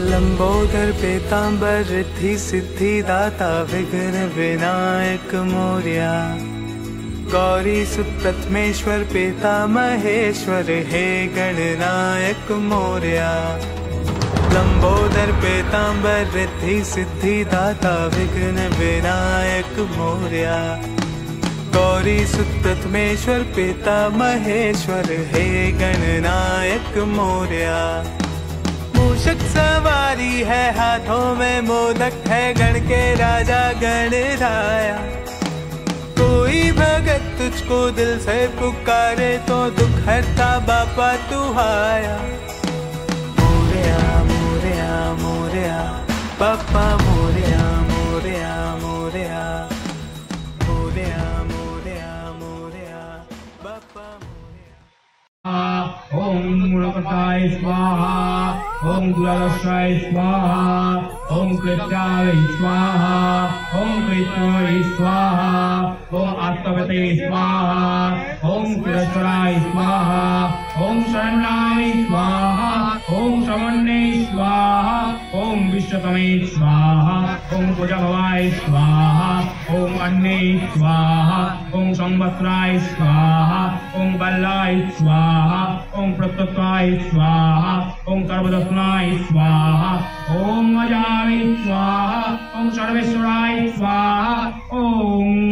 लंबोदर पीतांबर रिद्धि सिद्धि दाता विघ्न विनायक मोरया। गौरी सुप्रथमेश्वर पिता महेश्वर हे गणनायक मोरया। लंबोदर पीतांबर रिद्धि सिद्धि दाता विघ्न विनायक मोरया। गौरी सुप्रथमेश्वर पिता महेश्वर हे गणनायक मोरया। मूषक सवारी है हाथों में मोदक है गण के राजा गणराया। कोई भगत तुझको दिल से पुकारे तो दुख हरता बापा तू आया। मोरया मोरया मोरया बापा मोरया मोरया मोरया मोरया मोरया मोरया बापा मोरया। ओम मूलकटाय स्वाहा, ओम दुर्गाय स्वाहा, ओम कृत्याय स्वाहा, ओम कृष्णाय स्वाहा, ओम आत्मवते स्वाहा, ओम कृष्णाय स्वाहा, ओम शरणाय स्वाहा, ओम शमन्ने स्वाहा, ओम विश्वतमे स्वाहा, ओम भुजभवाय स्वाहा, ओम अन्ने स्वाहा, ओम संवत्सराय स्वाहा, ओम बल्लाय स्वाहा, ओम प्रत्यक्षाय स्वाहा, ओम सर्वदर्शनाय स्वाहा, ओम अजाय स्वाहा, ओम सर्वेश्वराय स्वाहा, ओम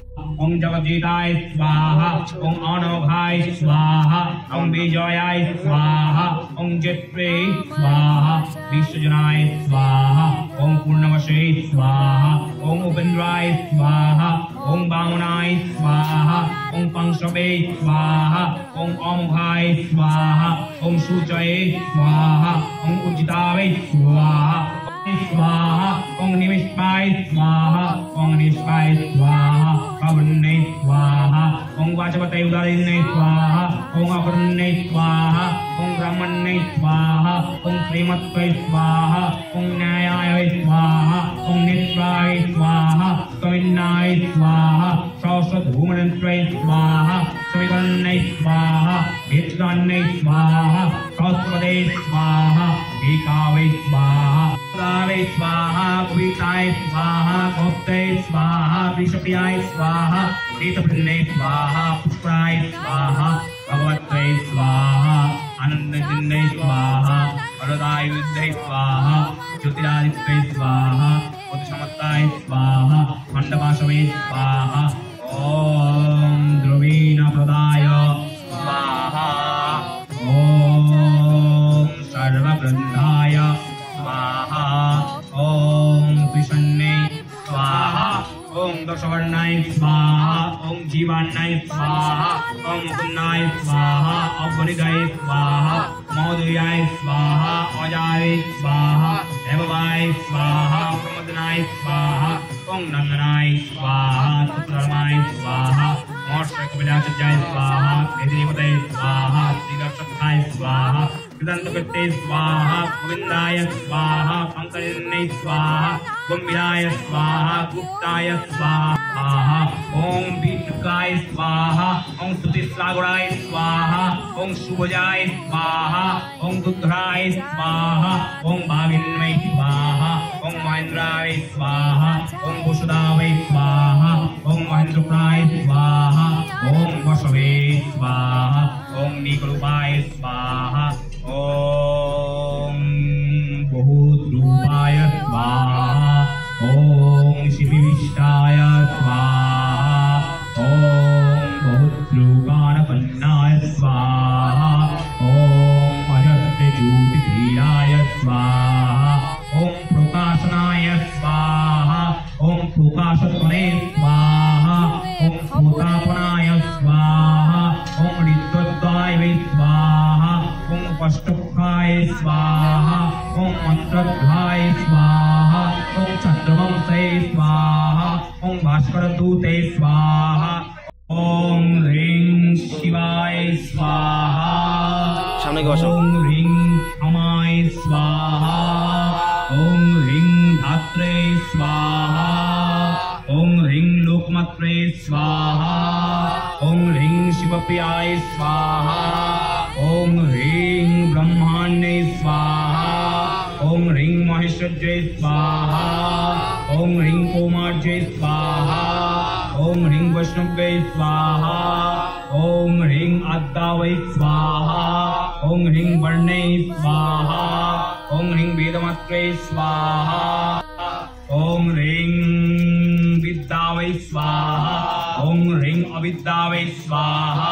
जगज्जीताय स्वाहा, ओम अनोघाय स्वाहा, ओम विजयाय स्वाहा, ओम जत्रे स्वाहा, विश्वजनाय स्वाहा, ओम पूर्णवशे स्वाहा, ओम उपेन्द्राय स्वाहा, ओम वामनाय स्वाहा, ओम पंचवे स्वाहा, ओम अमुखाय स्वाहा, ओम शुचये स्वाहा, ओम उज्जिताय स्वाहा स्वाहा, ओम निमिषाय स्वाहा, ओम निष्पाय स्वाहा, अवन्ने स्वाहा, ओम वाचपते उदारिणे स्वाहा, ओम अवन्ने स्वाहा, ओम ब्रह्मण्ये स्वाहा, ओम श्रीमत्ते स्वाहा, ओम न्यायाय स्वाहा, ओम नित्याय स्वाहा, कविन्नाय स्वाहा, सहस्रधूमनन्त्रे स्वाहा, सविकर्णे स्वाहा, भिक्षान्ने स्वाहा, सहस्रपदे स्वाहा, एकावे स्वाहा, गावे स्वाहा, कुविताय स्वाहा, गोप्ते स्वाहा, विषप्रियाय स्वाहा, नीतपिण्डे स्वाहा, पुष्पाय स्वाहा, भगवत्ते स्वाहा, आनन्दचिन्ने स्वाहा, वरदाय विद्ये स्वाहा, ज्योतिरादित्ये स्वाहा, बुद्धिसमत्ताय स्वाहा, खण्डवासवे स्वाहा, ओम ध्रुवीण प्रदाय स्वाहा, ओम सर्वग्रन्थाय स्वाहा, ओम कृष्णे स्वाहा, ओम दशवर्णाय स्वाहा, ओम जीवान्नाय स्वाहा, ओम मुकुन्दाय स्वाहा, अवनिदाय स्वाहा, मौदयाय स्वाहा, अजाय स्वाहा, देववाय स्वाहा, प्रमदनाय स्वाहा, ओम नंदनाय स्वाहा, सुत्रमाय स्वाहा, मोक्षविलासजाय स्वाहा, निधिपते स्वाहा, श्रीदर्शकाय स्वाहा, कृदन्तकृते स्वाहा, गोविन्दाय स्वाहा, पंकजन्ने स्वाहा, गम्भीराय स्वाहा, गुप्ताय स्वाहा, ओम भीष्मकाय स्वाहा, ओम स्तुतिसागराय स्वाहा, ओम शुभजाय स्वाहा, ओम दुग्धाय स्वाहा, ओम भागिन्वे स्वाहा, ओम महेन्द्राय स्वाहा, ओम वसुदावे स्वाहा, ओम महेन्द्रप्राय स्वाहा, ओम वसवे स्वाहा, ओम निकरूपाय स्वाहा, ओम बहुरूपाय स्वाहा, ओम शिविष्टाय स्वाहा, ओम बहुरूपानपन्नाय स्वाहा, ओम अजस्रज्योतिक्रियाय स्वाहा, ओम प्रकाशनाय स्वाहा, ओम प्रकाशत्वने स्वाहा, ओम प्रतापनाय स्वाहा, ओम ऋद्वद्वाय स्वाहा, ओम पष्टुखाय स्वाहा, ओम मंत्रद्वाय स्वाहा, ओम चंद्रवंशे स्वाहा, ओम भास्करदूते स्वाहा, ओम ह्रीं शिवाय स्वाहा, ओम ह्रीं क्षमाय स्वाहा। ओम ह्रीं धात्रे स्वाहा। ओम ह्रीं लोकमात्रे स्वाहा। ओम ह्रीं शिवप्रियाय स्वाहा। ओम ह्रीं ब्रह्माण्डे स्वाहा। ओम ह्रीं महेश्वर्यै स्वाहा। ओम ह्रीं कोमार्यै स्वाहा। ओम ह्रीं वैष्णव्यै स्वाहा। ओम ह्रीं आद्यावै स्वाहा। ओम ह्रीं वर्णे स्वाहा। ओम ह्रीं वेदमात्रे स्वाहा। ओम ह्रीं विद्यावै स्वाहा। ओम ह्रीं अविद्यावै स्वाहा।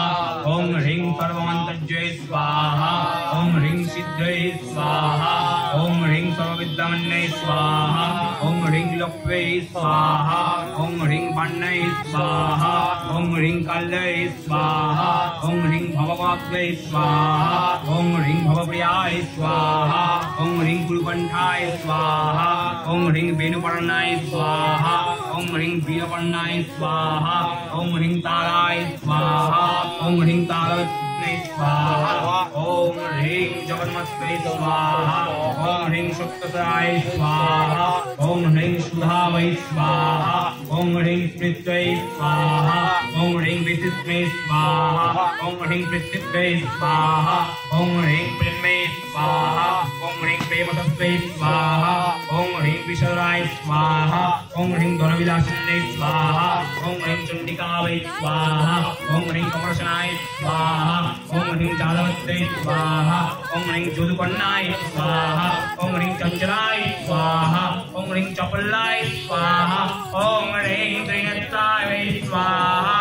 ओम ह्रीं सर्वमन्त्रज्यै स्वाहा। ओम ह्रीं सिद्धयै स्वाहा। ओम ह्रीं सर्वविद्यामन्यै स्वाहा। ओम ह्रीं लक्ष्म्यै स्वाहा। ओम ह्रीं वर्णै स्वाहा। ओम ह्रीं काल्यै स्वाहा। ओम ह्रीं भववाग्यै स्वाहा। ओम ह्रीं भवप्रियाय स्वाहा। ओम ह्रीं गुरुकण्ठाय स्वाहा। ओम ह्रीं वेणुपर्णाय स्वाहा। ओम ह्रीं वीरपर्णाय स्वाहा। ओम ह्रीं ताराय स्वाहा। ओम ह्रीं तारावत्यै स्वाहा। ओम ह्रीं जगन्मात्रे स्वाहा। ओम ह्रीं शुक्तसराय स्वाहा। ओम ह्रीं सुधावै स्वाहा। ओम ह्रीं स्मृत्यै स्वाहा। ओम ह्रीं विचित्रे स्वाहा। ओम ह्रीं पृथ्व्यै स्वाहा। ओम ह्रीं प्रेमे स्वाहा। ओम ह्रीं प्रेमतत्त्वे स्वाहा। ओम ह्रीं विशराय स्वाहा। ओम ह्रीं धनविलासिन्यै स्वाहा। ओम ह्रीं चण्डिकावै स्वाहा। ओम ह्रीं कमर्शनाय स्वाहा। ओम ह्रीं जालवत्यै स्वाहा। ओम ह्रीं जोदुपर्णाय स्वाहा। ओम ह्रीं चञ्चलाय स्वाहा। ओम ह्रीं चपलाय स्वाहा। ओम ह्रीं त्रिनेत्राय स्वाहा।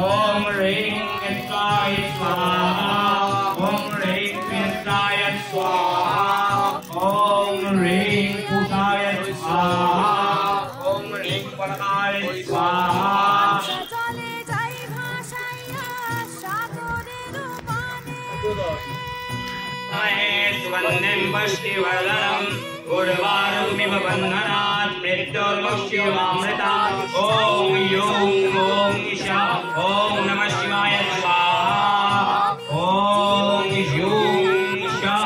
ओम ह्रीं नेत्राय स्वाहा। ओम ह्रीं त्रिनेत्राय स्वाहा। ओम ह्रीं पूषाय स्वाहा। ओम ह्रीं परकाय स्वाहा। सुवर्णं पुष्टिवर्धनम् उर्वारुकमिव बन्धनात् मृत्योर्मुक्तिमामृतात्। ॐ यों ॐ ईशा ॐ नमः शिवाय स्वाहा। ॐ यों ईशा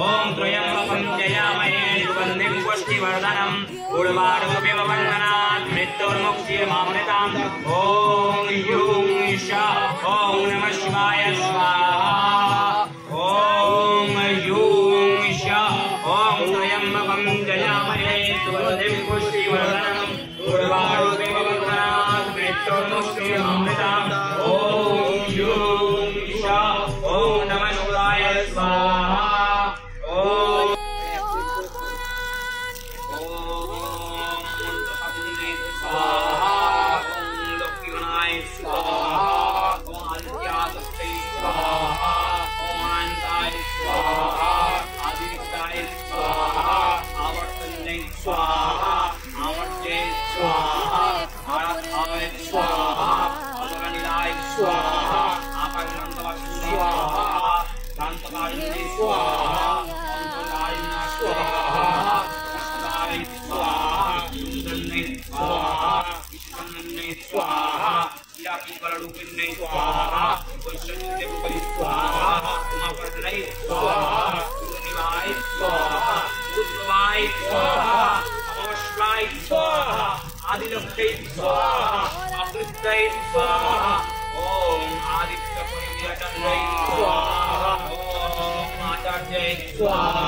ॐ त्र्यम्बकं जयामहे सुगन्धिं पुष्टिवर्धनम् उर्वारुकमिव बन्धनात् मृत्योर्मुक्तिमामृतात्। ॐ यों ईशा ॐ नमः शिवाय स्वाहा। ॐ यों ईशा ॐ त्र्यम्बकं जयामहे सुगन्धिं पुष्टिवर्धनम् उर्वारुकमिव बन्धनात् मृत्योर्मुक्तिमामृतात्। ॐ यों ईशा ॐ नमः शिवाय स्वाहा। आदिलक्ष्मी स्वाहा। अकृत्यै स्वाहा। ओम आदित्य परिव्यजन्यै स्वाहा। ओम आचार्यै स्वाहा।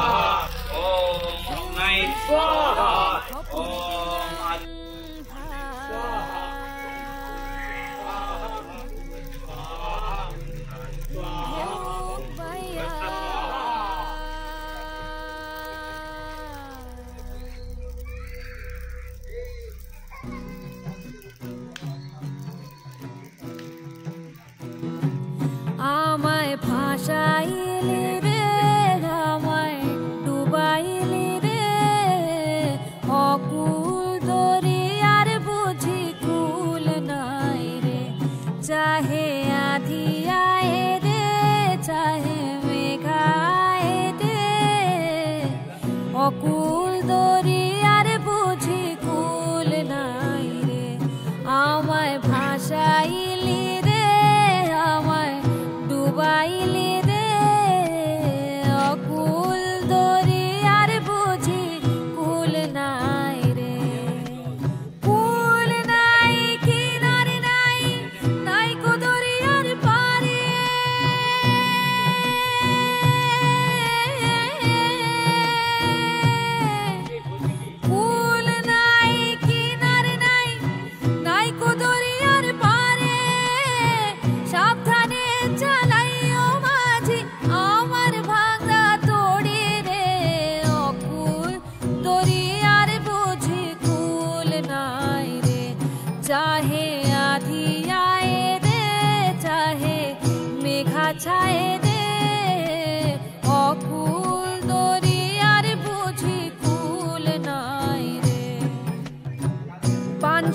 ओम अग्नै स्वाहा। ओम स्वाहा। আমায় ফাঁসাইলি রে, আমায় ডুবাইলি রে,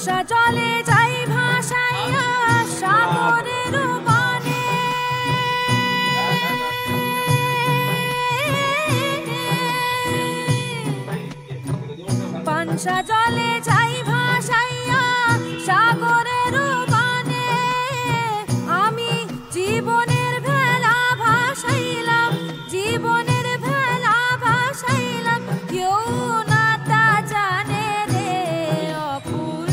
পাংশা জলে যাই ভাসাইয়া সাগরের বানে পাংশা জলে যাই ভাসাইয়া সাগরের বানে আমি জীবনের ভেলা ভাসাইলাম জীবনের ভেলা ভাসাইলাম কেউ না তা জানে রে অকুল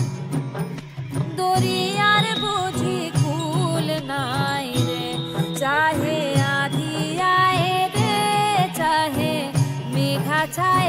দরিয়ার বুঝি কুল নাই রে চাহে আধি আয়ে রে চাহে মেঘা ছায়